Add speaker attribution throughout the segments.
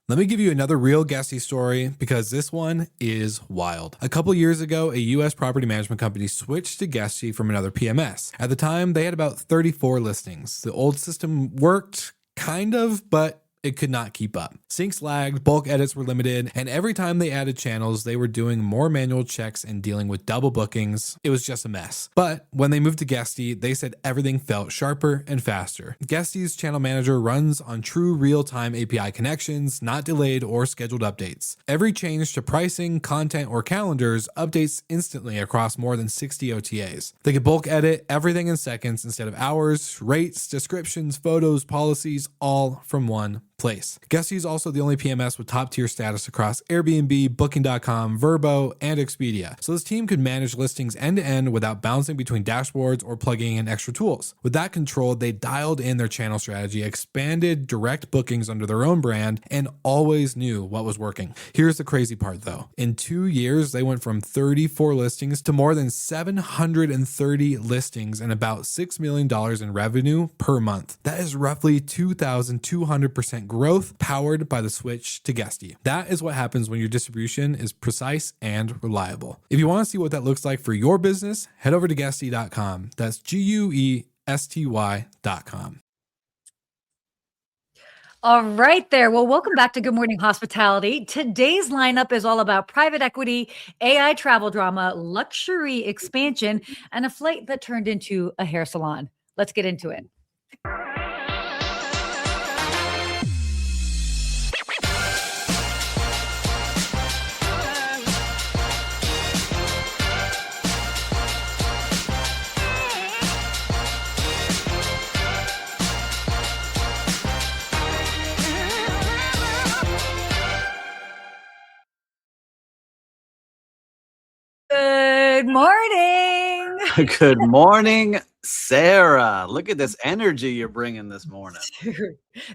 Speaker 1: Let me give you another real guesty story because this one is wild. A couple years ago, a US property management company switched to Guesty from another PMS. At the time, they had about 34 listings. The old system worked, kind of, but it could not keep up. Syncs lagged, bulk edits were limited, and every time they added channels, they were doing more manual checks and dealing with double bookings. It was just a mess. But when they moved to Guesty, they said everything felt sharper and faster. Guesty's channel manager runs on true real-time API connections, not delayed or scheduled updates. Every change to pricing, content, or calendars updates instantly across more than 60 OTAs. They could bulk edit everything in seconds instead of hours, rates, descriptions, photos, policies, all from one place. Guesty is also the only PMS with top tier status across Airbnb, Booking.com, Vrbo, and Expedia. So this team could manage listings end to end without bouncing between dashboards or plugging in extra tools. With that control, they dialed in their channel strategy, expanded direct bookings under their own brand, and always knew what was working. Here's the crazy part though. In 2 years, they went from 34 listings to more than 730 listings and about $6 million in revenue per month. That is roughly 2,200% growth powered by the switch to Guesty. That is what happens when your distribution is precise and reliable. If you want to see what that looks like for your business, head over to guesty.com. That's GUESTY.com.
Speaker 2: All right there. Well, welcome back to Good Morning Hospitality. Today's lineup is all about private equity, AI travel drama, luxury expansion, and a flight that turned into a hair salon. Let's get into it. Good morning.
Speaker 3: Good morning, Sarah. Look at this energy you're bringing this morning.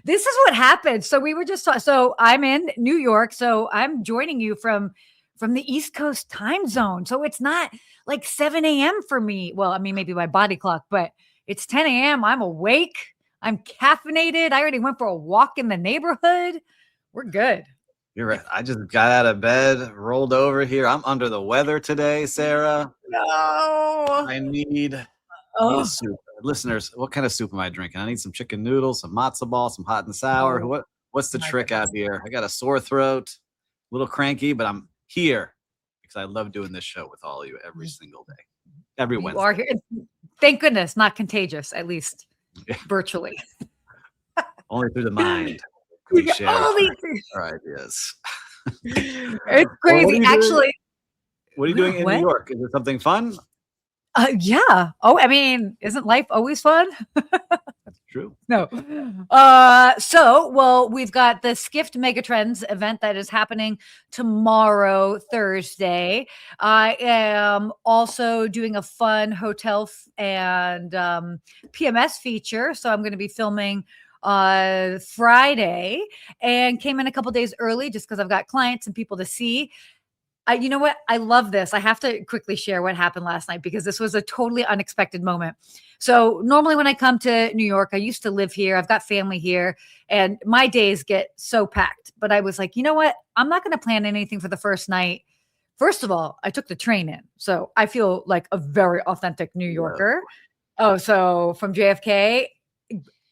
Speaker 2: This is what happened. So we were just so I'm in New York. So I'm joining you from the East Coast time zone. So it's not like 7 a.m. for me. Well, I mean, maybe my body clock, but it's 10 a.m. I'm awake. I'm caffeinated. I already went for a walk in the neighborhood. We're good.
Speaker 3: You're right. I just got out of bed, rolled over here. I'm under the weather today, Sarah.
Speaker 2: No.
Speaker 3: I need a soup. Listeners, what kind of soup am I drinking? I need some chicken noodles, some matzo ball, some hot and sour. What's the trick out here? I got a sore throat, a little cranky, but I'm here because I love doing this show with all of you every single day. Every Wednesday.
Speaker 2: You are here. Thank goodness, not contagious, at least virtually.
Speaker 3: Only through the mind. We share our ideas.
Speaker 2: It's crazy, actually.
Speaker 3: What are you doing in New York? Is it something fun?
Speaker 2: Yeah. Oh, I mean, isn't life always fun?
Speaker 3: That's true.
Speaker 2: No. Well, we've got the Skift Megatrends event that is happening tomorrow, Thursday. I am also doing a fun hotel and PMS feature. So I'm going to be filming Friday and came in a couple days early just because I've got clients and people to see. You know what? I love this. I have to quickly share what happened last night because this was a totally unexpected moment. So normally when I come to New York, I used to live here. I've got family here and my days get so packed. But I was like, you know what? I'm not going to plan anything for the first night. First of all, I took the train in. So I feel like a very authentic New Yorker. Oh, so from JFK,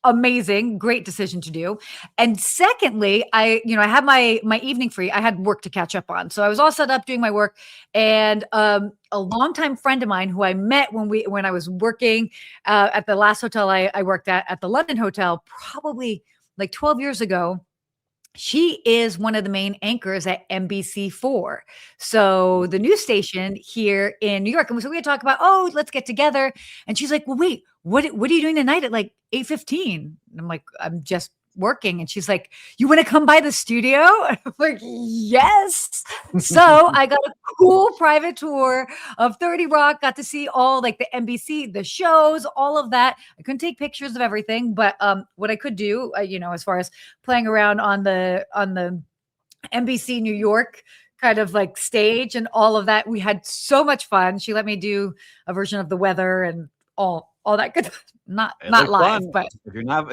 Speaker 2: amazing, great decision to do. And secondly, I had my evening free. I had work to catch up on. So I was all set up doing my work. And a longtime friend of mine who I met when I was working at the last hotel I worked at the London Hotel, probably like 12 years ago. She is one of the main anchors at NBC4. So the news station here in New York. And so we had talked about, let's get together. And she's like, well, wait, what are you doing tonight at like 8:15? And I'm like, I'm just working. And she's like, you want to come by the studio? And I'm like, yes. So I got a cool private tour of 30 Rock, got to see all like the NBC, the shows, all of that. I couldn't take pictures of everything, but what I could do, as far as playing around on the NBC New York kind of like stage and all of that, we had so much fun. She let me do a version of the weather and all all that good. Not
Speaker 3: It
Speaker 2: not
Speaker 3: looked
Speaker 2: live,
Speaker 3: fun.
Speaker 2: but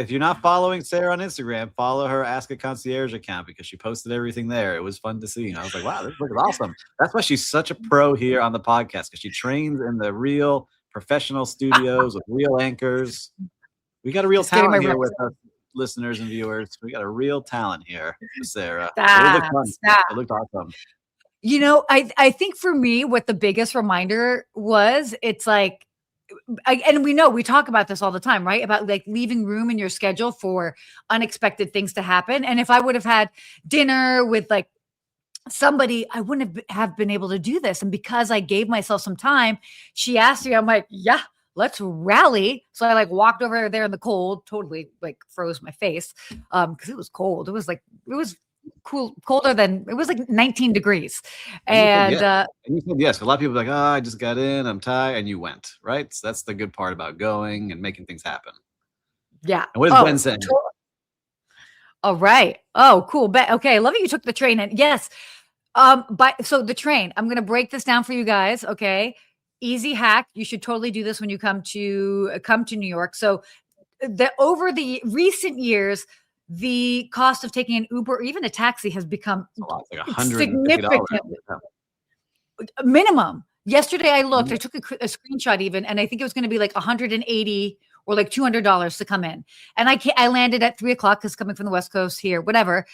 Speaker 3: If you're not following Sarah on Instagram, follow her Ask a Concierge account because she posted everything there. It was fun to see. And I was like, wow, this looks awesome. That's why she's such a pro here on the podcast, because she trains in the real professional studios with real anchors. We got a real
Speaker 2: Just getting
Speaker 3: talent
Speaker 2: my
Speaker 3: here
Speaker 2: reps
Speaker 3: with our listeners and viewers. We got a real talent here with Sarah. It
Speaker 2: stop,
Speaker 3: looked fun.
Speaker 2: stop.
Speaker 3: It looked awesome.
Speaker 2: I think for me, what the biggest reminder was, it's like, and we talk about this all the time, right? About like leaving room in your schedule for unexpected things to happen. And if I would have had dinner with like somebody, I wouldn't have been able to do this. And because I gave myself some time, she asked me, I'm like, yeah, let's rally. So I like walked over there in the cold, totally like froze my face because it was cold. It was cool, colder than, it was like 19 degrees.
Speaker 3: And
Speaker 2: And
Speaker 3: you said yes. A lot of people are like, oh, I just got in, I'm tired, and you went, right? So that's the good part about going and making things happen.
Speaker 2: yeah.
Speaker 3: And what is Gwen saying?
Speaker 2: All right. Oh, cool. Okay. I love it. You took the train in. Yes. So the train, I'm going to break this down for you guys. Okay. Easy hack. You should totally do this when you come to New York. So over the recent years, the cost of taking an Uber or even a taxi has become
Speaker 3: Like $150
Speaker 2: significantly minimum. Yesterday I looked, I took a screenshot even, and I think it was going to be like 180 or like $200 to come in. And I landed at 3:00 because coming from the West Coast here, whatever.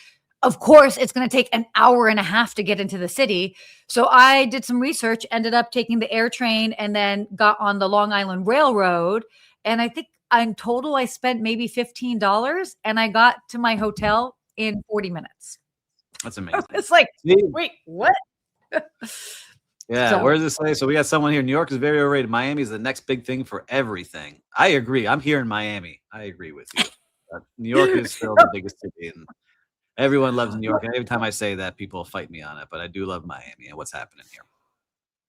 Speaker 2: Of course, it's going to take an hour and a half to get into the city. So I did some research, ended up taking the air train, and then got on the Long Island Railroad. And I think in total, I spent maybe $15, and I got to my hotel in 40 minutes.
Speaker 3: That's amazing.
Speaker 2: It's like, wait, what?
Speaker 3: Yeah,
Speaker 2: So-
Speaker 3: where does it say? So we got someone here. New York is very overrated. Miami is the next big thing for everything. I agree. I'm here in Miami. I agree with you. New York is still the biggest city, and everyone loves New York. And every time I say that, people fight me on it. But I do love Miami and what's happening here.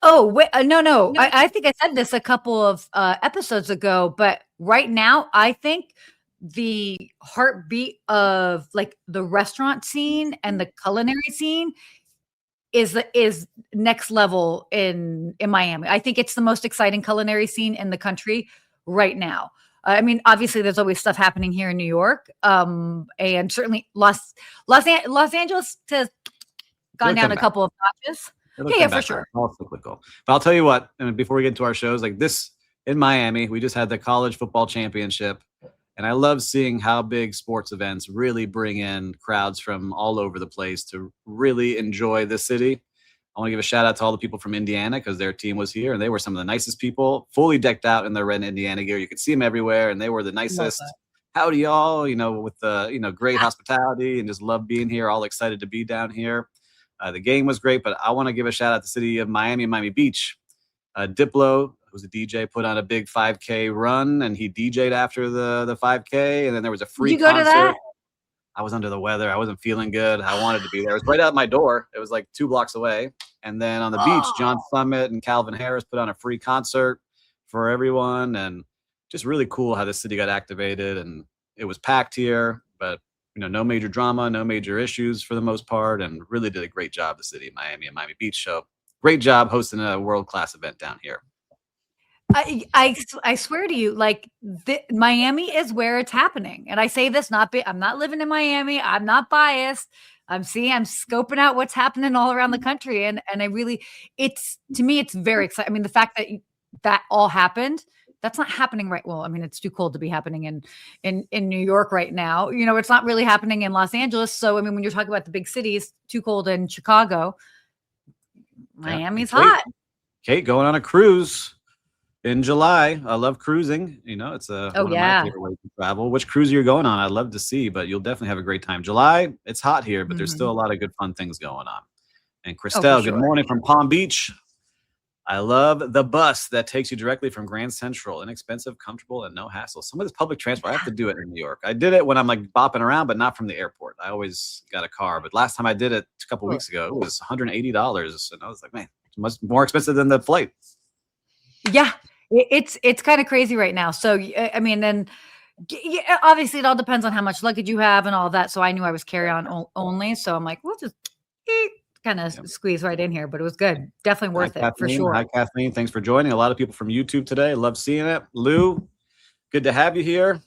Speaker 2: Oh, wait, no. I think I said this a couple of episodes ago, but right now, I think the heartbeat of like the restaurant scene and the culinary scene is next level in Miami. I think it's the most exciting culinary scene in the country right now. I mean, obviously, there's always stuff happening here in New York, and certainly Los Angeles has gone down a couple of notches. Yeah, for sure.
Speaker 3: All cyclical. But I'll tell you what, and before we get into our shows, like this in Miami, we just had the college football championship. And I love seeing how big sports events really bring in crowds from all over the place to really enjoy the city. I want to give a shout out to all the people from Indiana because their team was here and they were some of the nicest people, fully decked out in their red Indiana gear. You could see them everywhere and they were the nicest. Howdy, y'all, with the, great hospitality and just love being here. All excited to be down here. The game was great, but I want to give a shout out to the city of Miami and Miami Beach. Diplo, who's a DJ, put on a big 5K run, and he DJ'd after the 5K, and then there was a free concert. Did you go to that? I was under the weather. I wasn't feeling good. I wanted to be there. It was right out my door. It was like 2 blocks away. And then on the beach, John Summit and Calvin Harris put on a free concert for everyone, and just really cool how the city got activated, and it was packed here, but no major drama, no major issues for the most part, and really did a great job, the city of Miami and Miami Beach. So great job hosting a world-class event down here.
Speaker 2: I swear to you, like Miami is where it's happening. And I say this, I'm not living in Miami. I'm not biased. I'm scoping out what's happening all around the country. And I really, to me, it's very exciting. I mean, the fact that all happened, that's not happening right. Well, I mean, it's too cold to be happening in New York right now. It's not really happening in Los Angeles. So, I mean, when you're talking about the big cities, too cold in Chicago, Miami's hot.
Speaker 3: Kate going on a cruise in July. I love cruising. It's one of my favorite ways to travel. Which cruise you're going on, I'd love to see, but you'll definitely have a great time. July, it's hot here, but there's still a lot of good fun things going on. And Christelle, good morning from Palm Beach. I love the bus that takes you directly from Grand Central. Inexpensive, comfortable, and no hassle. Some of this public transport, I have to do it in New York. I did it when I'm like bopping around, but not from the airport. I always got a car. But last time I did it a couple weeks ago, it was $180. And I was like, man, it's much more expensive than the flight.
Speaker 2: Yeah, it's kind of crazy right now. So, I mean, then obviously it all depends on how much luggage you have and all that. So I knew I was carry-on only. So I'm like, we'll just kind of squeeze right in here, but it was good. Definitely worth it for sure.
Speaker 3: Hi, Kathleen. Thanks for joining. A lot of people from YouTube today. Love seeing it. Lou, Good to have you here.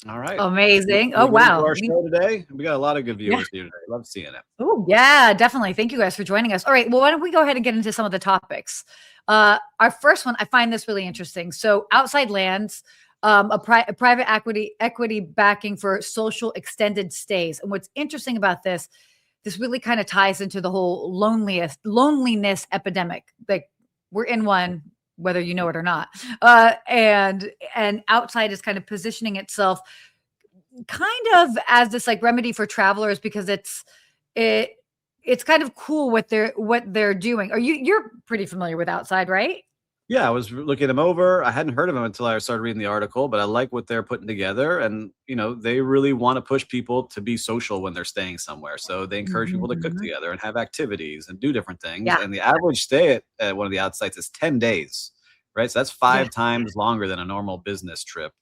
Speaker 3: All right.
Speaker 2: Amazing.
Speaker 3: We're
Speaker 2: Oh,
Speaker 3: getting to
Speaker 2: wow.
Speaker 3: our show today. We got a lot of good viewers here today. Love seeing it.
Speaker 2: Oh, yeah, definitely. Thank you guys for joining us. All right. Well, why don't we go ahead and get into some of the topics? Our first one, I find this really interesting. So, outside lands, a private equity backing for social extended stays. And what's interesting about this really kind of ties into the whole loneliness epidemic. Like, we're in one, whether you know it or not. And outside is kind of positioning itself kind of as this like remedy for travelers because it's kind of cool what they're doing. You're pretty familiar with outside, right?
Speaker 3: Yeah, I was looking them over. I hadn't heard of them until I started reading the article, but I like what they're putting together. And, they really want to push people to be social when they're staying somewhere. So they encourage people to cook
Speaker 2: Mhm.
Speaker 3: together and have activities and do different things.
Speaker 2: Yeah.
Speaker 3: And the average stay at one of the outsites is 10 days, right? So that's
Speaker 2: Yeah.
Speaker 3: 5 times longer than a normal business trip.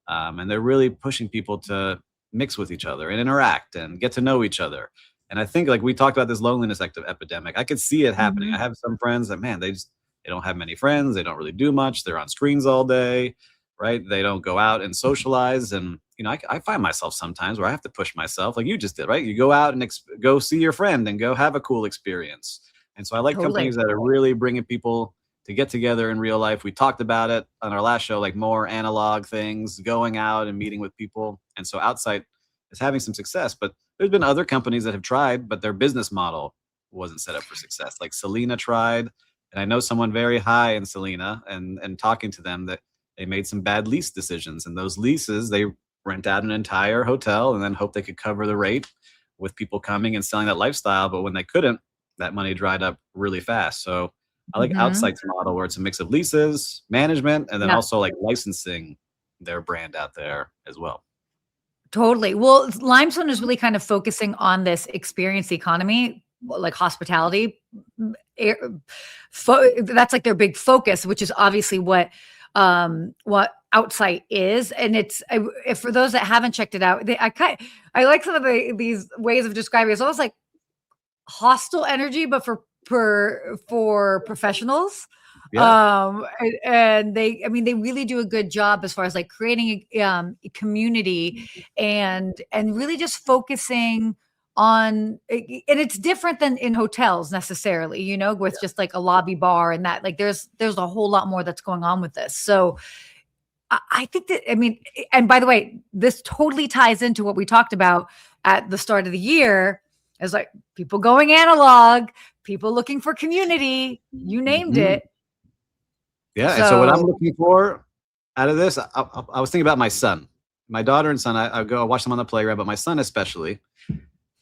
Speaker 3: And they're really pushing people to mix with each other and interact and get to know each other. And I think, like we talked about this loneliness epidemic, I could see it happening. I
Speaker 2: Mhm.
Speaker 3: have some friends that, man, they don't have many friends. They don't really do much. They're on screens all day, right? They don't go out and socialize. And, I find myself sometimes where I have to push myself like you just did, right? You go out and go see your friend and go have a cool experience. And so I like
Speaker 2: Totally.
Speaker 3: companies that are really bringing people to get together in real life. We talked about it on our last show, like more analog things, going out and meeting with people. And so Outside is having some success, but there's been other companies that have tried, but their business model wasn't set up for success. Like Selena tried, and I know someone very high in Selena, and talking to them that they made some bad lease decisions. And those leases, they rent out an entire hotel and then hope they could cover the rate with people coming and selling that lifestyle. But when they couldn't, that money dried up really fast. So I like
Speaker 2: Mhm.
Speaker 3: Outside's model where it's a mix of leases, management, and then
Speaker 2: Yeah.
Speaker 3: also like licensing their brand out there as well.
Speaker 2: Totally. Well, Limestone is really kind of focusing on this experience economy, like hospitality. m- air- that's like their big focus, which is obviously what Outside is. And if for those that haven't checked it out, I like some of these ways of describing it. It's almost like hostile energy, but for professionals.
Speaker 3: Yeah.
Speaker 2: And I mean, they really do a good job as far as like creating a community and really just focusing on and it's different than in hotels necessarily, with just like a lobby bar and that like there's a whole lot more that's going on with this. So I think that, I mean, and by the way, this totally ties into what we talked about at the start of the year as like people going analog, people looking for community. You named
Speaker 3: Mhm.
Speaker 2: it.
Speaker 3: Yeah. And so what I'm
Speaker 2: So,
Speaker 3: looking for out of this, I was thinking about my son, my daughter and son. I watch them on the playground, but my son especially.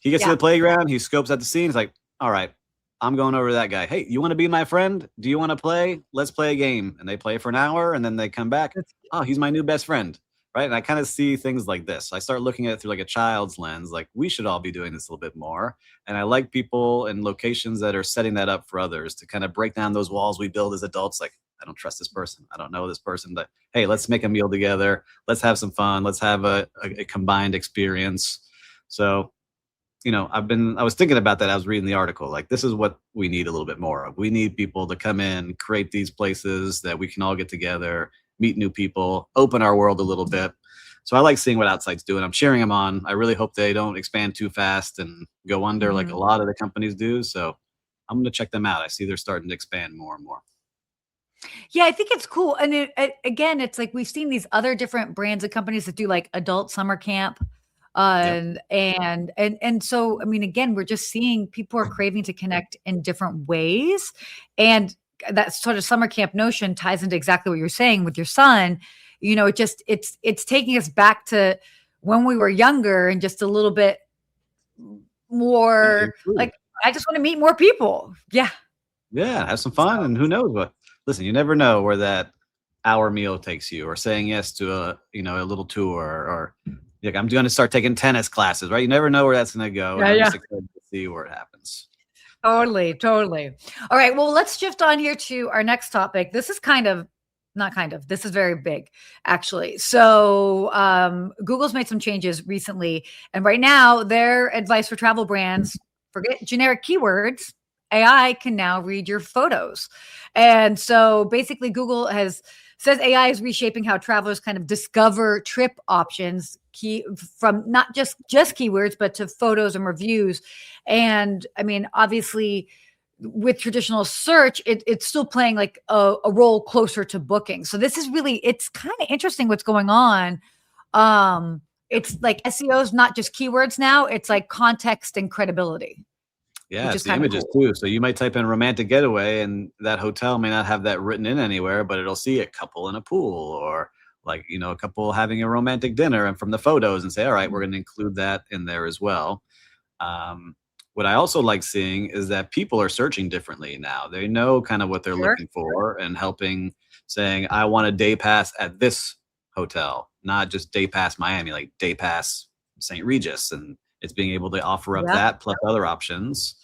Speaker 3: He gets to
Speaker 2: yeah.
Speaker 3: the playground, he scopes out the scene. He's like, all right, I'm going over to that guy. Hey, you want to be my friend? Do you want to play? Let's play a game. And they play for an hour and then they come back.
Speaker 2: That's
Speaker 3: Oh, he's my new best friend. Right. And I kind of see things like this. I start looking at it through like a child's lens, like we should all be doing this a little bit more. And I like people and locations that are setting that up for others to kind of break down those walls we build as adults. Like, I don't trust this person. I don't know this person. But hey, let's make a meal together. Let's have some fun. Let's have a combined experience. So I was thinking about that. I was reading the article. Like, this is what we need a little bit more of. We need people to come in, create these places that we can all get together, meet new people, open our world a little bit. So I like seeing what Outside's doing. I'm cheering them on. I really hope they don't expand too fast and go under like a
Speaker 2: Mhm.
Speaker 3: lot of the companies do. So I'm going to check them out. I see they're starting to expand more and more.
Speaker 2: Yeah, I think it's cool. And again, it's like we've seen these other different brands of companies that do like adult summer camp.
Speaker 3: Yep.
Speaker 2: And so, I mean, again, we're just seeing people are craving to connect in different ways. And that sort of summer camp notion ties into exactly what you're saying with your son. It's taking us back to when we were younger and just a little bit more
Speaker 3: Improve.
Speaker 2: like, I just want to meet more people. Yeah.
Speaker 3: Yeah, have some
Speaker 2: So
Speaker 3: fun, and who knows what. Listen, you never know where that hour meal takes you, or saying yes to a little tour, or like I'm going to start taking tennis classes, right? You never know where that's going to go, and
Speaker 2: yeah,
Speaker 3: I'm
Speaker 2: yeah.
Speaker 3: just excited to see where it happens.
Speaker 2: Totally, totally. All right, well, let's shift on here to our next topic. This is not kind of, this is very big, actually. So, Google's made some changes recently, and right now, their advice for travel brands, forget generic keywords. AI can now read your photos. And so basically, Google has says AI is reshaping how travelers kind of discover trip options from not just keywords, but to photos and reviews. And I mean, obviously with traditional search, it's still playing like a role closer to booking. So this is really, it's kind of interesting what's going on. It's like SEO is not just keywords now, it's like context and credibility.
Speaker 3: Yeah, it's the images too. So you might type in romantic getaway and that hotel may not have that written in anywhere, but it'll see a couple in a pool or like, you know, a couple having a romantic dinner and from the photos and say, all right, we're going to include that in there as well. What I also like seeing is that people are searching differently now. They know kind of what they're looking for and helping saying, I want a day pass at this hotel, not just day pass Miami, like day pass St. Regis. And it's being able to offer up that plus other options.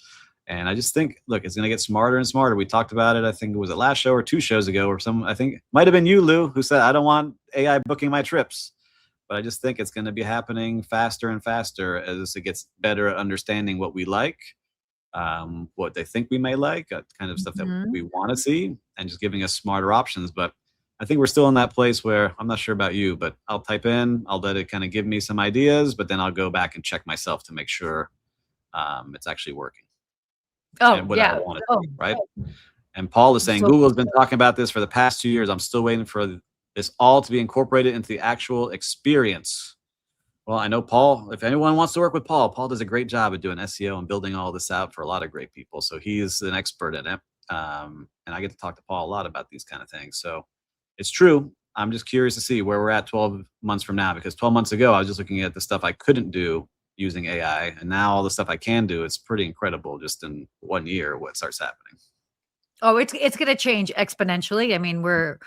Speaker 3: And I just think, look, it's going to get smarter and smarter. We talked about it, I think it was the last show or 2 shows ago, or I think it might have been you, Lou, who said, I don't want AI booking my trips. But I just think it's going to be happening faster and faster as it gets better at understanding what we like, what they think we may like, kind of stuff that we want to see, and just giving us smarter options. But I think we're still in that place where I'm not sure about you, but I'll type in, I'll let it kind of give me some ideas, but then I'll go back and check myself to make sure it's actually working.
Speaker 2: Oh,
Speaker 3: what
Speaker 2: yeah.
Speaker 3: I want to see, right? And Paul is saying, Google's been talking about this for the past 2 years. I'm still waiting for this all to be incorporated into the actual experience. Well, I know Paul, if anyone wants to work with Paul, Paul does a great job at doing SEO and building all this out for a lot of great people. So he's an expert in it. And I get to talk to Paul a lot about these kind of things. So it's true. I'm just curious to see where we're at 12 months from now, because 12 months ago, I was just looking at the stuff I couldn't do using AI. And now all the stuff I can do, it's pretty incredible just in 1 year what starts happening.
Speaker 2: Oh, it's going to change exponentially. I mean, we're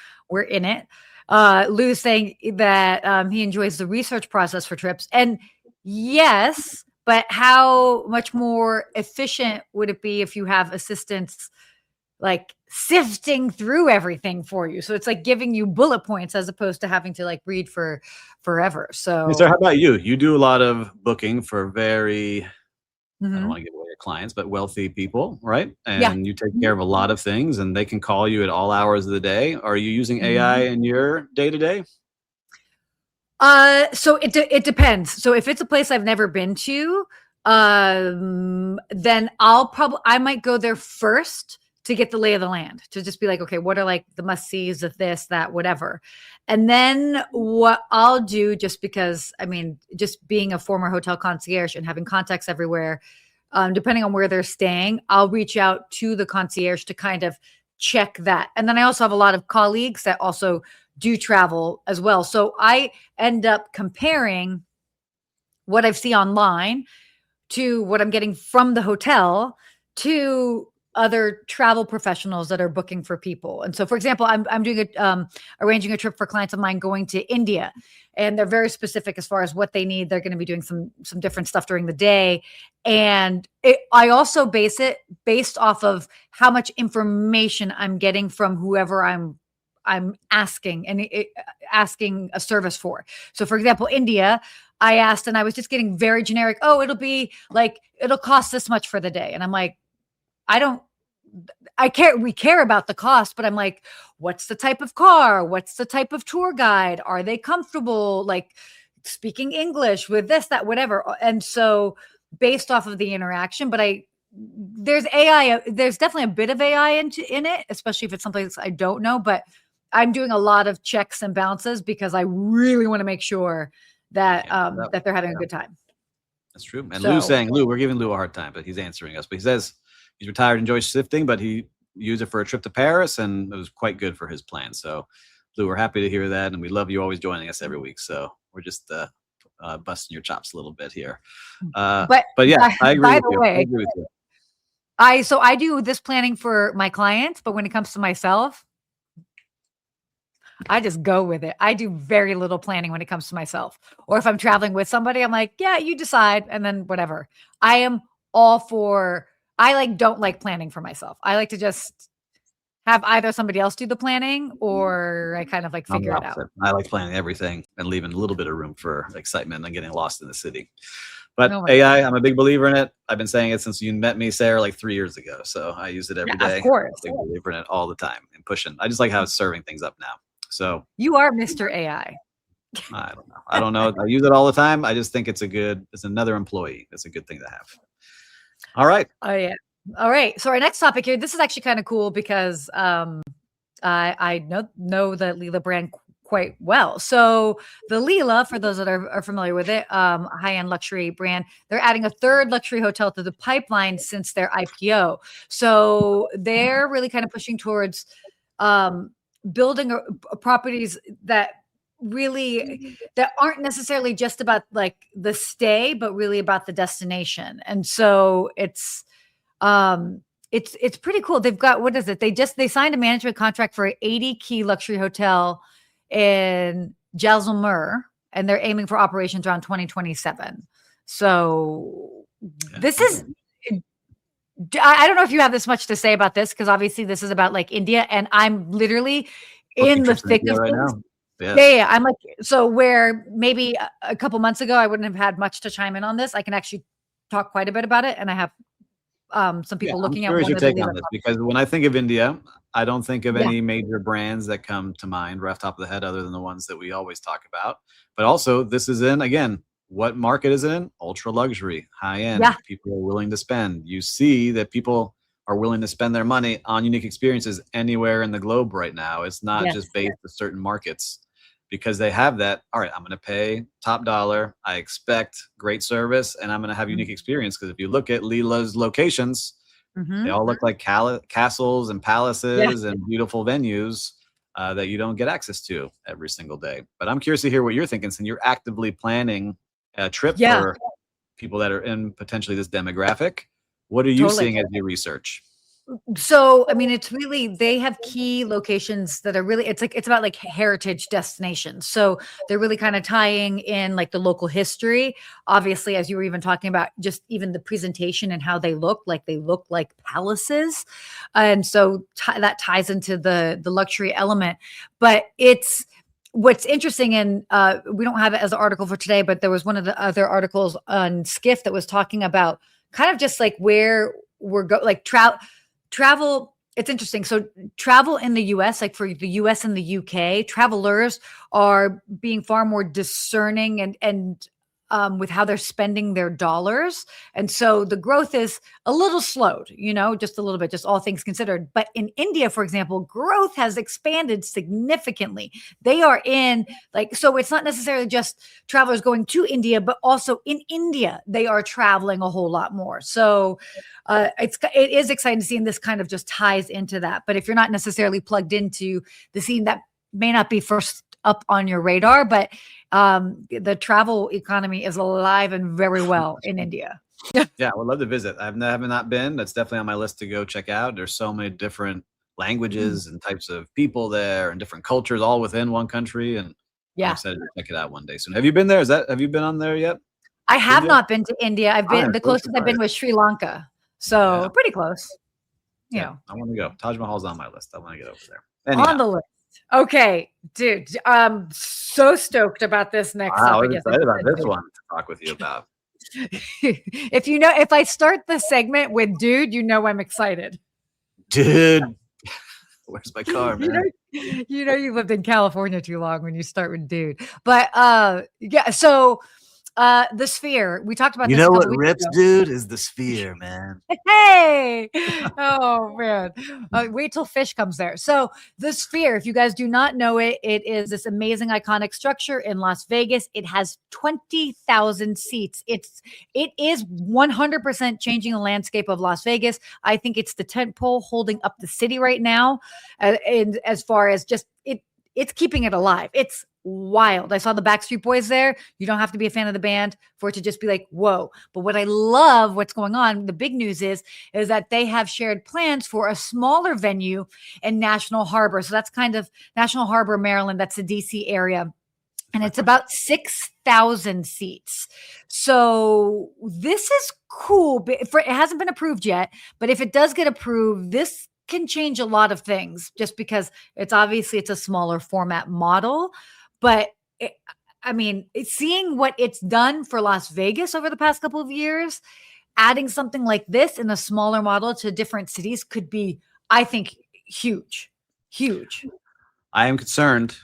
Speaker 2: in it. Lou's saying that he enjoys the research process for trips. And yes, but how much more efficient would it be if you have assistants like sifting through everything for you? So it's like giving you bullet points as opposed to having to like read for forever. So,
Speaker 3: hey, sir, how about you? You do a lot of booking for very, I don't want to give away your clients, but wealthy people, right? And you take care of a lot of things and they can call you at all hours of the day. Are you using AI in your day-to-day?
Speaker 2: So it depends. So if it's a place I've never been to, then I might go there first to get the lay of the land, to just be like, okay, what are like the must-sees of this, that, whatever. And then what I'll do, just because, I mean, just being a former hotel concierge and having contacts everywhere, depending on where they're staying, I'll reach out to the concierge to kind of check that. And then I also have a lot of colleagues that also do travel as well. So I end up comparing what I see online to what I'm getting from the hotel to other travel professionals that are booking for people. And so, for example, I'm doing arranging a trip for clients of mine going to India, and they're very specific as far as what they need. They're going to be doing some different stuff during the day. And I also base it based off of how much information I'm getting from whoever I'm asking and asking a service for. So for example, India, I asked and I was just getting very generic. Oh, it'll cost this much for the day. And I'm like, we care about the cost, but I'm like, what's the type of car? What's the type of tour guide? Are they comfortable like speaking English with this, that, whatever? And so based off of the interaction, but there's AI, there's definitely a bit of AI in it, especially if it's something that I don't know, but I'm doing a lot of checks and balances because I really want to make sure that, that they're having a good time.
Speaker 3: That's true. And Lou's saying, we're giving Lou a hard time, but he's answering us. But he says he's retired, enjoys sifting, but he used it for a trip to Paris and it was quite good for his plan. So Lou, we're happy to hear that. And we love you always joining us every week. So we're just busting your chops a little bit here. But yeah, I agree with you. I agree with you.
Speaker 2: I do this planning for my clients, but when it comes to myself, I just go with it. I do very little planning when it comes to myself. Or if I'm traveling with somebody, I'm like, yeah, you decide. And then whatever. I am all for, don't like planning for myself. I like to just have either somebody else do the planning or I kind of like figure it out.
Speaker 3: I like planning everything and leaving a little bit of room for excitement and getting lost in the city. But AI, I'm a big believer in it. I've been saying it since you met me, Sarah, like 3 years ago. So I use it every day.
Speaker 2: Of course.
Speaker 3: I'm a big believer in it all the time and pushing. I just like how it's serving things up now. So
Speaker 2: You are Mr. AI.
Speaker 3: I don't know. I don't know. I use it all the time. I just think it's another employee. It's a good thing to have. All right.
Speaker 2: Oh yeah. All right. So our next topic here, this is actually kind of cool because I know the Leela brand quite well. So the Leela, for those that are familiar with it, high-end luxury brand, they're adding a third luxury hotel to the pipeline since their IPO. So they're really kind of pushing towards building properties that aren't necessarily just about like the stay, but really about the destination. And so it's pretty cool. They've got, what is it? They signed a management contract for an 80 key luxury hotel in Jaisalmer, and they're aiming for operations around 2027. So this is, I don't know if you have this much to say about this, because obviously this is about like India, and I'm literally in the thick of
Speaker 3: right
Speaker 2: things.
Speaker 3: now. Yes.
Speaker 2: Yeah. I'm like, so where maybe a couple months ago, I wouldn't have had much to chime in on this. I can actually talk quite a bit about it. And I have some people looking at one
Speaker 3: your
Speaker 2: of the
Speaker 3: take on this, because when I think of India, I don't think of any major brands that come to mind right off the top of the head other than the ones that we always talk about. But also, this is in, again, what market is it in? Ultra luxury, high end.
Speaker 2: Yeah.
Speaker 3: People are willing to spend. You see that people are willing to spend their money on unique experiences anywhere in the globe right now. It's not just based on certain markets, because they have that. All right, I'm going to pay top dollar. I expect great service, and I'm going to have unique experience. Because if you look at Leela's locations, they all look like castles and palaces and beautiful venues that you don't get access to every single day. But I'm curious to hear what you're thinking, since you're actively planning a trip for people that are in potentially this demographic. What are you seeing as you research?
Speaker 2: So, I mean, it's really, they have key locations that are really, it's about like heritage destinations. So they're really kind of tying in like the local history. Obviously, as you were even talking about, just even the presentation and how they look like palaces. And so that ties into the luxury element. But what's interesting, and we don't have it as an article for today, but there was one of the other articles on Skift that was talking about kind of just like where we're travel. It's interesting. So travel in the US, like for the US and the UK, travelers are being far more discerning and with how they're spending their dollars. And so the growth is a little slowed, just a little bit, just all things considered. But in India, for example, growth has expanded significantly. They are in so it's not necessarily just travelers going to India, but also in India, they are traveling a whole lot more. So it is exciting to see, and this kind of just ties into that. But if you're not necessarily plugged into the scene, that may not be first up on your radar, but the travel economy is alive and very well in India.
Speaker 3: Yeah, I would love to visit. I have not been. That's definitely on my list to go check out. There's so many different languages and types of people there, and different cultures all within one country. And I'm excited to check it out one day soon. Have you been there? Have you been on there yet?
Speaker 2: I have not been to India. I've been, the closest I've been was Sri Lanka. So pretty close. I
Speaker 3: want to go. Taj Mahal's on my list. I want to get over there.
Speaker 2: On the list. Okay, dude. I'm so stoked about this next topic.
Speaker 3: I'm excited about this one to talk with you about.
Speaker 2: If I start the segment with dude, I'm excited.
Speaker 3: Dude, where's my car, man?
Speaker 2: You lived in California too long when you start with dude. But so the Sphere, we talked about this.
Speaker 3: What rips, dude, is the Sphere, man.
Speaker 2: Hey, oh man, wait till Fish comes there. So the Sphere, if you guys do not know it, it is this amazing iconic structure in Las Vegas. It has 20,000 seats. It is 100% changing the landscape of Las Vegas. I think it's the tentpole holding up the city right now, and as far as just it's keeping it alive. It's wild. I saw the Backstreet Boys there. You don't have to be a fan of the band for it to just be like, whoa. But what I love, what's going on, the big news is that they have shared plans for a smaller venue in National Harbor. So that's kind of National Harbor, Maryland. That's the DC area. And it's about 6,000 seats. So this is cool. It hasn't been approved yet, but if it does get approved, this can change a lot of things, just because it's a smaller format model. But seeing what it's done for Las Vegas over the past couple of years, adding something like this in a smaller model to different cities could be, I think, huge.
Speaker 3: I am concerned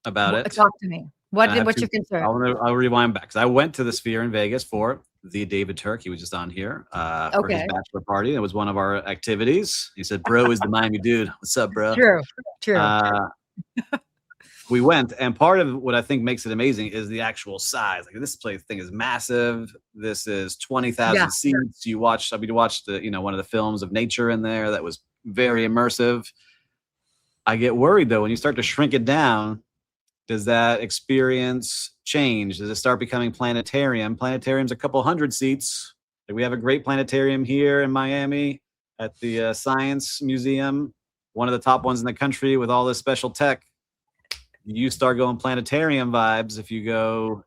Speaker 3: about it.
Speaker 2: Talk to me. What's your concern?
Speaker 3: I'll rewind back because I went to the Sphere in Vegas for the David Turk. He was just on here for his bachelor party. It was one of our activities. He said, "Bro is the Miami dude. What's up, bro?"
Speaker 2: True.
Speaker 3: We went, and part of what I think makes it amazing is the actual size. Like this thing is massive. This is 20,000 seats. We watched the one of the films of nature in there that was very immersive. I get worried though when you start to shrink it down. Does that experience change? Does it start becoming planetarium? Planetarium's a couple hundred seats. Like we have a great planetarium here in Miami at the Science Museum, one of the top ones in the country with all this special tech. You start going planetarium vibes if you go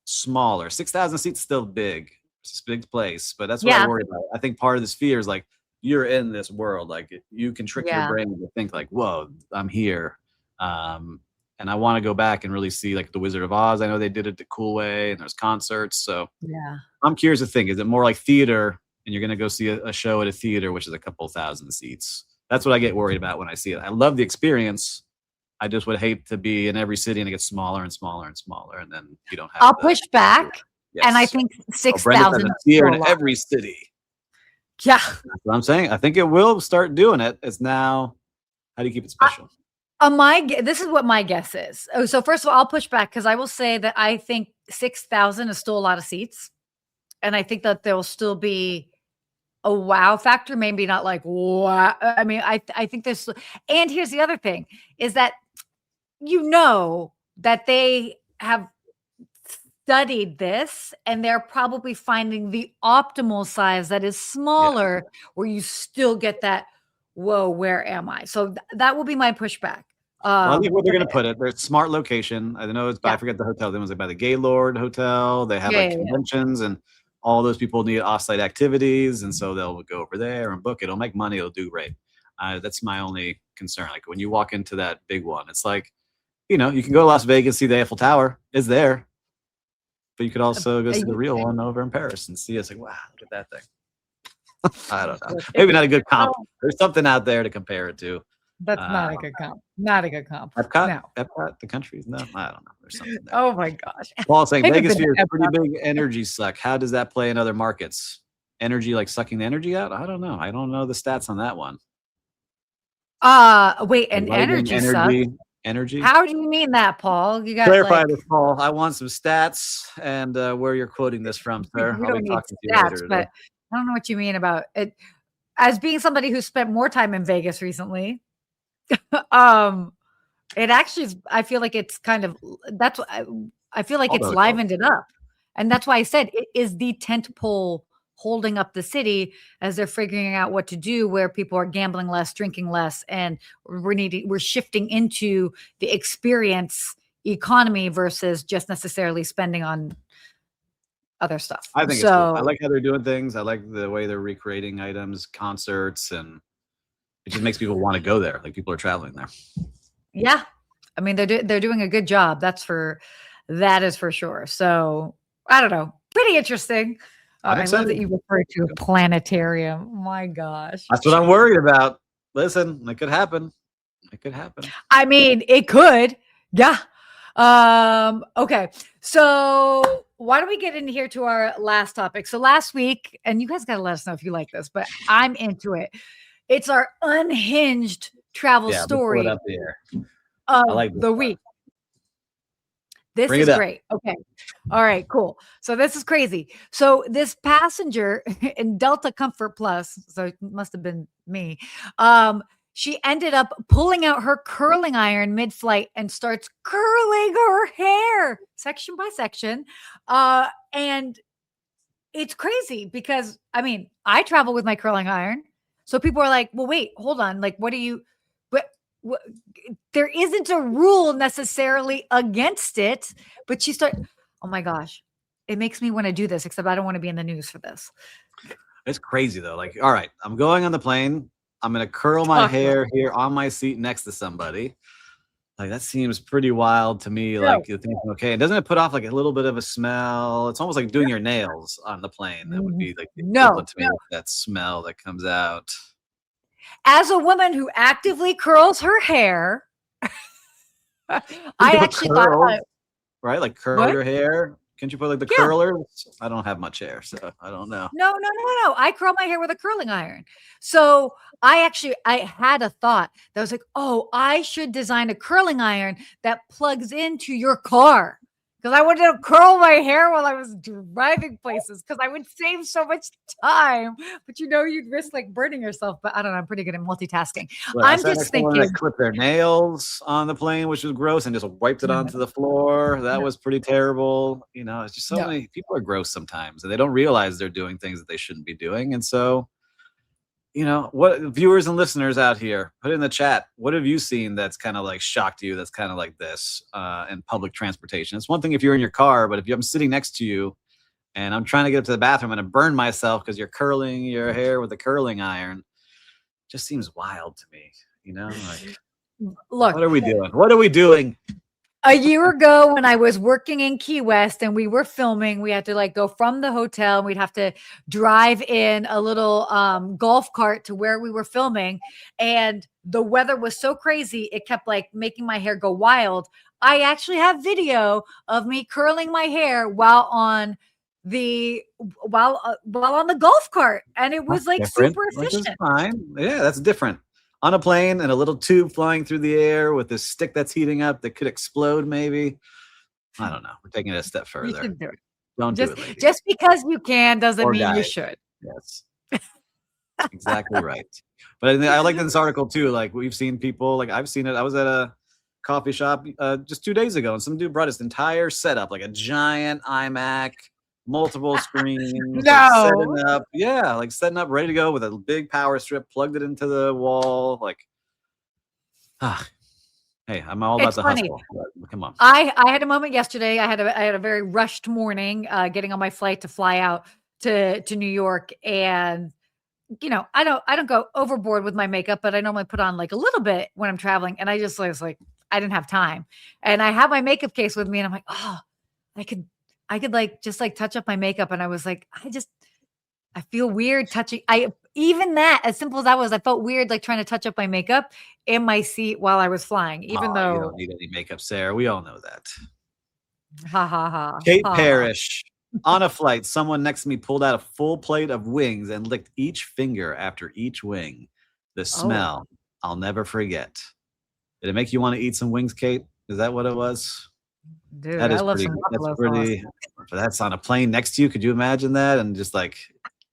Speaker 3: smaller. 6,000 seats still big. It's a big place, but that's what I worry about. I think part of this fear is like you're in this world. Like you can trick your brain to think like, whoa, I'm here. And I want to go back and really see like the Wizard of Oz. I know they did it the cool way and there's concerts. So I'm curious to think, is it more like theater and you're going to go see a show at a theater, which is a couple thousand seats? That's what I get worried about when I see it. I love the experience. I just would hate to be in every city and it gets smaller and smaller and smaller. And then you don't have
Speaker 2: I'll push back. Yes. And I think 6,000
Speaker 3: here in every city.
Speaker 2: Yeah.
Speaker 3: That's what I'm saying. I think it will start doing it. It's now, how do you keep it special?
Speaker 2: This is what my guess is. Oh, so first of all, I'll push back because I will say that I think 6,000 is still a lot of seats. And I think that there will still be a wow factor. Maybe not like, wow. I mean, I think there's, and here's the other thing is that, that they have studied this and they're probably finding the optimal size that is smaller where you still get that, whoa, where am I? So that will be my pushback.
Speaker 3: I think where they're going to put it, there's smart location. I know I forget the hotel. It was like by the Gaylord Hotel. They have conventions and all those people need offsite activities. And so they'll go over there and book it. It'll make money. It'll do great. That's my only concern. Like when you walk into that big one, it's like, you can go to Las Vegas, see the Eiffel Tower. It's there. But you could also go see the real one over in Paris and see. It's like, wow, look at that thing. I don't know. Maybe not a good comp. There's something out there to compare it to.
Speaker 2: That's not a good comp. Not a good comp.
Speaker 3: Epcot, the countries. No, I don't know. There's something there.
Speaker 2: Oh my gosh.
Speaker 3: Paul's saying Vegas here is pretty big energy suck. How does that play in other markets? Energy, like sucking the energy out? I don't know. I don't know the stats on that one.
Speaker 2: Wait, an energy suck?
Speaker 3: Energy.
Speaker 2: How do you mean that, Paul? You got
Speaker 3: clarify this, Paul. I want some stats and where you're quoting this from, sir.
Speaker 2: We don't need stats, but I don't know what you mean about it. As being somebody who spent more time in Vegas recently, it actually is, I feel like it's kind of I feel like it's livened it up, and that's why I said it is the tent pole holding up the city as they're figuring out what to do, where people are gambling less, drinking less, and we're shifting into the experience economy versus just necessarily spending on other stuff.
Speaker 3: I think it's cool. I like how they're doing things. I like the way they're recreating items, concerts, and it just makes people want to go there. Like people are traveling there.
Speaker 2: Yeah, I mean they're doing a good job. That is for sure. So I don't know, pretty interesting. I love that you referred to a planetarium. My gosh.
Speaker 3: That's what I'm worried about. Listen, it could happen. It could happen.
Speaker 2: I mean, it could. Yeah. Okay. So why don't we get in here to our last topic? So last week, and you guys got to let us know if you like this, but I'm into it. It's our unhinged travel story
Speaker 3: up here.
Speaker 2: Of the week. This is great. Okay. All right, cool. So this is crazy. So this passenger in Delta Comfort Plus, so it must have been me. She ended up pulling out her curling iron mid-flight and starts curling her hair section by section. And it's crazy because, I mean, I travel with my curling iron. So people are like, well, wait, hold on. Like, what do you, there isn't a rule necessarily against it, but she started, oh my gosh, it makes me want to do this, except I don't want to be in the news for this.
Speaker 3: It's crazy though. Like, all right, I'm going on the plane. I'm going to curl my hair here on my seat next to somebody. Like that seems pretty wild to me. Like you're thinking, okay, doesn't it put off like a little bit of a smell? It's almost like doing your nails on the plane. That would be like to me, that smell that comes out.
Speaker 2: As a woman who actively curls her hair, I
Speaker 3: You put
Speaker 2: actually thought
Speaker 3: curls,
Speaker 2: about it.
Speaker 3: right? Like curl
Speaker 2: What?
Speaker 3: your hair. Can't you put like the
Speaker 2: Yeah.
Speaker 3: curlers? I don't have much hair, so I don't know.
Speaker 2: No. I curl my hair with a curling iron. So I had a thought that was like, oh, I should design a curling iron that plugs into your car. Because I wanted to curl my hair while I was driving places because I would save so much time. But you'd risk like burning yourself. But I don't know. I'm pretty good at multitasking.
Speaker 3: But I
Speaker 2: I'm
Speaker 3: sat
Speaker 2: just
Speaker 3: next to one
Speaker 2: thinking,
Speaker 3: that clipped their nails on the plane, which was gross, and just wiped it
Speaker 2: no,
Speaker 3: onto the floor. That
Speaker 2: no,
Speaker 3: was pretty terrible. It's just so
Speaker 2: no.
Speaker 3: many people are gross sometimes, and they don't realize they're doing things that they shouldn't be doing. And so, what viewers and listeners out here, put in the chat, what have you seen that's kind of like shocked you? That's kind of like this in public transportation. It's one thing if you're in your car, but if I'm sitting next to you and I'm trying to get up to the bathroom and I burn myself because you're curling your hair with a curling iron, just seems wild to me. Like,
Speaker 2: Look,
Speaker 3: what are we doing? What are we doing?
Speaker 2: a year ago when I was working in Key West and we were filming, we had to like go from the hotel and we'd have to drive in a little golf cart to where we were filming. And the weather was so crazy, it kept like making my hair go wild. I actually have video of me curling my hair while on the golf cart, and it was like
Speaker 3: Different,
Speaker 2: super
Speaker 3: which is
Speaker 2: efficient.
Speaker 3: fine. Yeah, that's different. On a plane and a little tube flying through the air with this stick that's heating up that could explode, maybe. I don't know. We're taking it a step
Speaker 2: You
Speaker 3: further.
Speaker 2: should do it.
Speaker 3: Don't do it, ladies.
Speaker 2: Just because you can doesn't
Speaker 3: Or
Speaker 2: mean you
Speaker 3: guys.
Speaker 2: should.
Speaker 3: Yes. Exactly right. But I like this article too. Like we've seen people, like I've seen it. I was at a coffee shop just 2 days ago, and some dude brought his entire setup, like a giant iMac, multiple screens, like setting up. Yeah, like setting up, ready to go with a big power strip, plugged it into the wall. Like, hey, I'm all about
Speaker 2: It's
Speaker 3: the
Speaker 2: funny.
Speaker 3: hustle. But come on.
Speaker 2: I had a moment yesterday. I had a very rushed morning, getting on my flight to fly out to New York, and I don't go overboard with my makeup, but I normally put on like a little bit when I'm traveling, and I just was like I didn't have time, and I have my makeup case with me, and I'm like, oh, I could like just like touch up my makeup, and I was like, I feel weird touching. Even that, as simple as that was, I felt weird like trying to touch up my makeup in my seat while I was flying, even
Speaker 3: You
Speaker 2: though
Speaker 3: don't need any makeup, Sarah. We all know that.
Speaker 2: ha ha ha.
Speaker 3: Kate
Speaker 2: ha.
Speaker 3: Parrish. On a flight, someone next to me pulled out a full plate of wings and licked each finger after each wing. The smell, I'll never forget. Did it make you want to eat some wings, Kate? Is that what it was?
Speaker 2: Dude,
Speaker 3: That is
Speaker 2: I love
Speaker 3: pretty.
Speaker 2: some
Speaker 3: That's
Speaker 2: buffalo
Speaker 3: pretty.
Speaker 2: sauce.
Speaker 3: That's on a plane next to you. Could you imagine that? And just like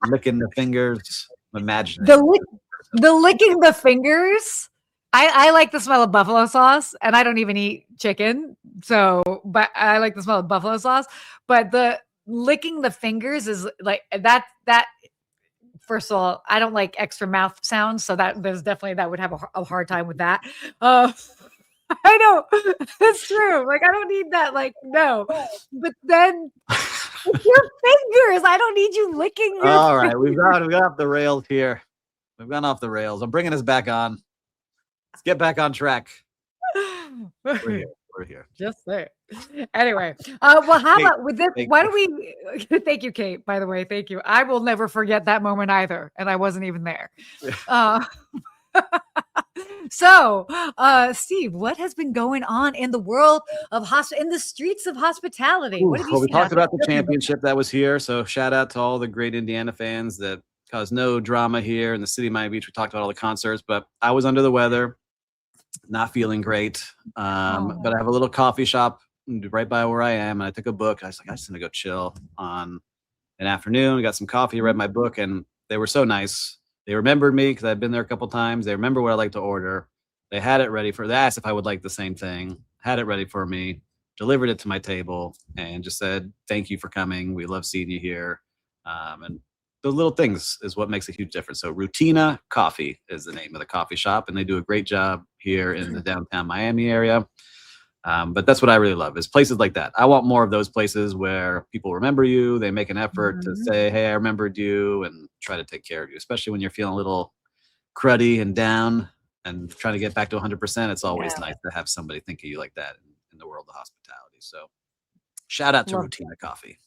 Speaker 3: licking the fingers. Imagine
Speaker 2: The licking the fingers. I like the smell of buffalo sauce, and I don't even eat chicken. But I like the smell of buffalo sauce. But the licking the fingers is like that. First of all, I don't like extra mouth sounds, so that would have a hard time with that. I know that's true. Like I don't need that. Like no, but then it's your fingers. I don't need you licking your.
Speaker 3: All right, we've got off the rails here. We've gone off the rails. I'm bringing us back on. Let's get back on track. We're here.
Speaker 2: Just there. Anyway, well, how
Speaker 3: Kate,
Speaker 2: about with this?
Speaker 3: thank
Speaker 2: Why
Speaker 3: you.
Speaker 2: don't we? Thank you, Kate. By the way, thank you. I will never forget that moment either, and I wasn't even there. So, Steve, what has been going on in the world of in the streets of hospitality? What have you
Speaker 3: Well, we
Speaker 2: seen out
Speaker 3: talked about
Speaker 2: there?
Speaker 3: the championship that was here. So shout out to all the great Indiana fans that caused no drama here in the city of Miami Beach. We talked about all the concerts, but I was under the weather, not feeling great. But I have a little coffee shop right by where I am, and I took a book. I was like, I just want to go chill on an afternoon. I got some coffee, read my book, and they were so nice. They remembered me because I'd been there a couple times. They remember what I like to order. They had it ready they asked if I would like the same thing, had it ready for me, delivered it to my table, and just said, thank you for coming. We love seeing you here. And the little things is what makes a huge difference. So Rutina Coffee is the name of the coffee shop, and they do a great job here in the downtown Miami area. But that's what I really love is places like that. I want more of those places where people remember you. They make an effort to say, hey, I remembered you, and try to take care of you, especially when you're feeling a little cruddy and down and trying to get back to 100%. It's always nice to have somebody think of you like that in the world of hospitality. So shout out to Rutina Coffee.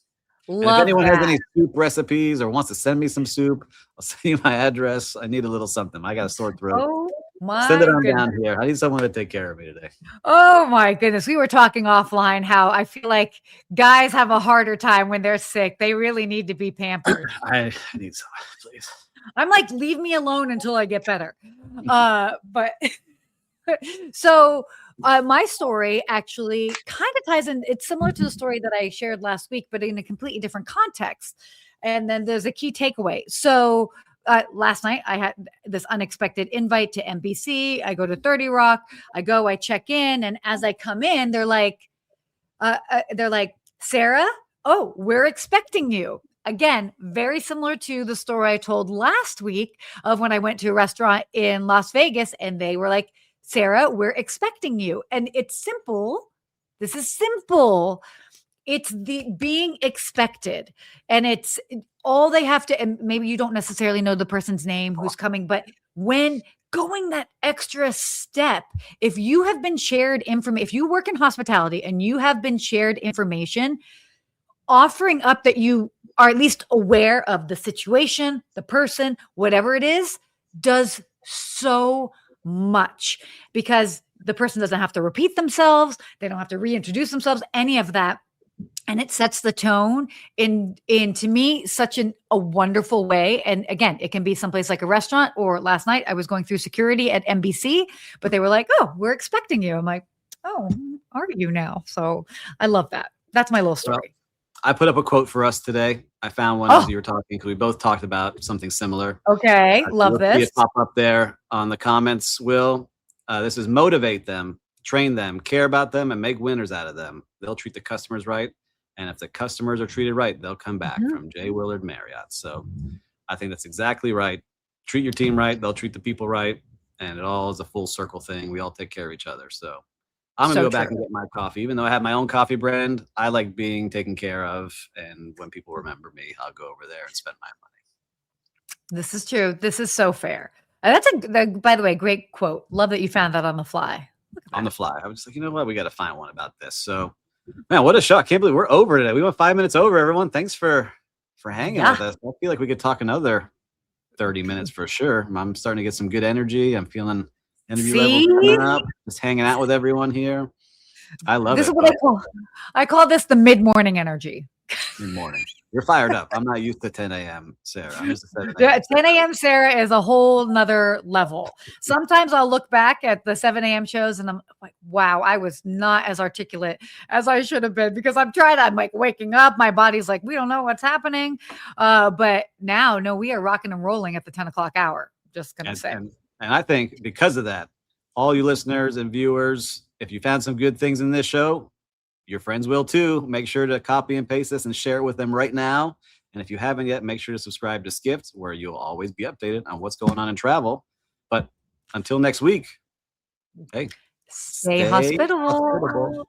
Speaker 3: And if anyone has any soup recipes or wants to send me some soup, I'll send you my address. I need a little something. I got a sore throat.
Speaker 2: Oh
Speaker 3: Send it on
Speaker 2: goodness.
Speaker 3: down here. I need someone to take care of me today.
Speaker 2: Oh my goodness. We were talking offline how I feel like guys have a harder time when they're sick. They really need to be pampered.
Speaker 3: I need someone, please.
Speaker 2: I'm like, leave me alone until I get better. But so my story actually kind of ties in. It's similar to the story that I shared last week, but in a completely different context. And then there's a key takeaway. So last night I had this unexpected invite to NBC. I go to 30 Rock. I check in. And as I come in, they're like, Sarah, oh, we're expecting you. Again, very similar to the story I told last week of when I went to a restaurant in Las Vegas and they were like, Sarah, we're expecting you. And it's simple. This is simple. It's the being expected. And it's all they have to, and maybe you don't necessarily know the person's name who's coming, but when going that extra step, if you have been shared information, if you work in hospitality and you have been shared information, offering up that you are at least aware of the situation, the person, whatever it is, does so much because the person doesn't have to repeat themselves. They don't have to reintroduce themselves, any of that. And it sets the tone in to me, such a wonderful way. And again, it can be someplace like a restaurant, or last night I was going through security at NBC, but they were like, oh, we're expecting you. I'm like, oh, are you now? So I love that. That's my little story.
Speaker 3: Well, I put up a quote for us today. I found one as you were talking because we both talked about something similar.
Speaker 2: Okay, love this.
Speaker 3: See it pop up there on the comments, Will. This is motivate them, train them, care about them, and make winners out of them. They'll treat the customers right. And if the customers are treated right, they'll come back. From J. Willard Marriott. So I think that's exactly right. Treat your team right. They'll treat the people right. And it all is a full circle thing. We all take care of each other. So I'm going to go back and get my coffee. Even though I have my own coffee brand, I like being taken care of. And when people remember me, I'll go over there and spend my money.
Speaker 2: This is true. This is so fair. By the way, great quote. Love that you found that on the fly.
Speaker 3: On the fly. I was just like, you know what? We got to find one about this. So, man, what a shock. Can't believe we're over today. We went 5 minutes over, everyone. Thanks for hanging with us. I feel like we could talk another 30 minutes for sure. I'm starting to get some good energy. I'm feeling energy levels coming up. Just hanging out with everyone here. I love
Speaker 2: this
Speaker 3: it.
Speaker 2: This is what I call this the mid-morning energy.
Speaker 3: Mid-morning. You're fired up. I'm not used to 10 a.m. Sarah. I'm used to 7 a.m.
Speaker 2: 10 a.m. Sarah is a whole nother level. Sometimes I'll look back at the 7 a.m. shows and I'm like, wow, I was not as articulate as I should have been because I'm like waking up. My body's like, we don't know what's happening. But now, no, we are rocking and rolling at the 10 o'clock hour. Just going to say.
Speaker 3: And I think because of that, all you listeners and viewers, if you found some good things in this show, your friends will too. Make sure to copy and paste this and share it with them right now. And if you haven't yet, make sure to subscribe to Skift, where you'll always be updated on what's going on in travel. But until next week, hey,
Speaker 2: stay hospitable.